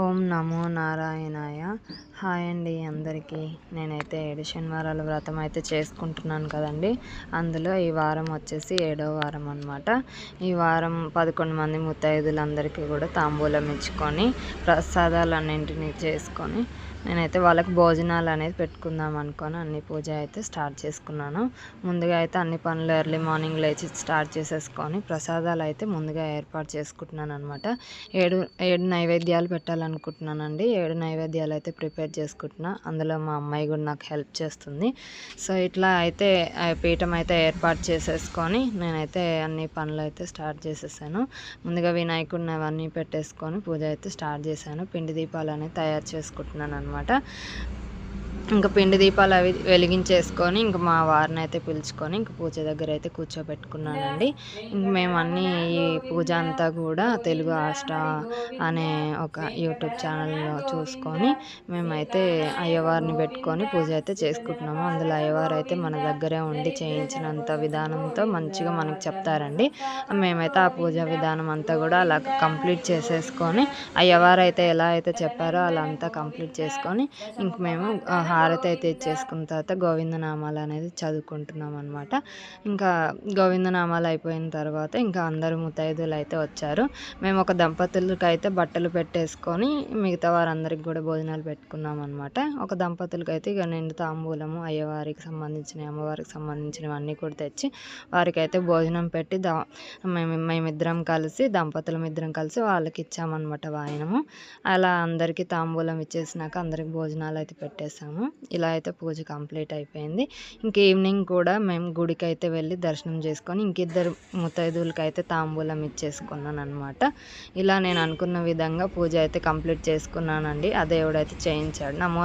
ఓం నమో నారాయణాయ. హాయ్ అండి అందరికీ. నేనైతే 7 శనివారాల వ్రతం అయితే చేసుకుంటున్నాను కదండి. అందులో ఈ వారం వచ్చేసి 7వ వారం అనమాట. ఈ వారం 11 మంది ముత్తైదులందరికీ కూడా తాంబూలం ఇచ్చుకొని ప్రసాదాలన్నింటినీ చేసుకొని నేనైతే వాళ్ళకి భోజనాలు అనేది పెట్టుకుందాం అనుకొని అన్ని పూజ అయితే స్టార్ట్ చేసుకున్నాను. ముందుగా అయితే అన్ని పనులు ఎర్లీ మార్నింగ్ లేచి స్టార్ట్ చేసేసుకొని ప్రసాదాలు అయితే ముందుగా ఏర్పాటు చేసుకుంటున్నాను అనమాట. ఏడు నైవేద్యాలు పెట్టాలనుకుంటున్నానండి. 7 నైవేద్యాలు అయితే ప్రిపేర్ చేసుకుంటున్నా. అందులో మా అమ్మాయి కూడా నాకు హెల్ప్ చేస్తుంది. సో ఇట్లా అయితే పీఠం అయితే ఏర్పాటు చేసేసుకొని నేనైతే అన్ని పనులు అయితే స్టార్ట్ చేసేసాను. ముందుగా వినాయకుడిని అవన్నీ పెట్టేసుకొని పూజ అయితే స్టార్ట్ చేశాను. పిండి దీపాలు అనేవి తయారు చేసుకుంటున్నాను అనమాట. ఇంకా పిండి దీపాలు అవి వెలిగించేసుకొని ఇంక మా వారిని అయితే పిలుచుకొని ఇంక పూజ దగ్గర అయితే కూర్చోబెట్టుకున్నానండి. ఇంక మేము అన్నీ ఈ పూజ అంతా కూడా తెలుగు ఆష్ట అనే ఒక యూట్యూబ్ ఛానల్లో చూసుకొని మేమైతే అయ్యవారిని పెట్టుకొని పూజ అయితే చేసుకుంటున్నాము. అందులో అయ్యవారు అయితే మన దగ్గరే ఉండి చేయించినంత విధానంతో మంచిగా మనకు చెప్తారండి. మేమైతే ఆ పూజ విధానం అంతా కూడా అలా కంప్లీట్ చేసేసుకొని అయ్యవారు అయితే ఎలా అయితే చెప్పారో అలా అంతా కంప్లీట్ చేసుకొని ఇంక మేము హారతి అయితే ఇచ్చేసుకున్న తర్వాత గోవిందనామాలు అనేది చదువుకుంటున్నాం అనమాట. ఇంకా గోవిందనామాలు అయిపోయిన తర్వాత ఇంకా అందరూ ముత్తైదువులు అయితే వచ్చారు. మేము ఒక దంపతులకి అయితే బట్టలు పెట్టేసుకొని మిగతా వారందరికి కూడా భోజనాలు పెట్టుకున్నాం అనమాట. ఒక దంపతులకి అయితే ఇక నిండు తాంబూలము అయ్యవారికి సంబంధించినవి అమ్మవారికి సంబంధించినవి అన్నీ కూడా తెచ్చి వారికైతే భోజనం పెట్టి మేమిద్దరం కలిసి దంపతులమిద్దరం కలిసి వాళ్ళకి ఇచ్చామన్నమాట వాయనము. అలా అందరికీ తాంబూలం ఇచ్చేసినాక అందరికి భోజనాలు అయితే పెట్టేసాము. ఇలా అయితే పూజ కంప్లీట్ అయిపోయింది. ఇంక ఈవినింగ్ కూడా మేము గుడికి అయితే వెళ్ళి దర్శనం చేసుకొని ఇంకిద్దరు ముత్తైదువులకి అయితే తాంబూలం ఇచ్చేసుకున్నాను అనమాట. ఇలా నేను అనుకున్న విధంగా పూజ అయితే కంప్లీట్ చేసుకున్నానండి. ఆ దేవుడు అయితే చేయించాడు. నమో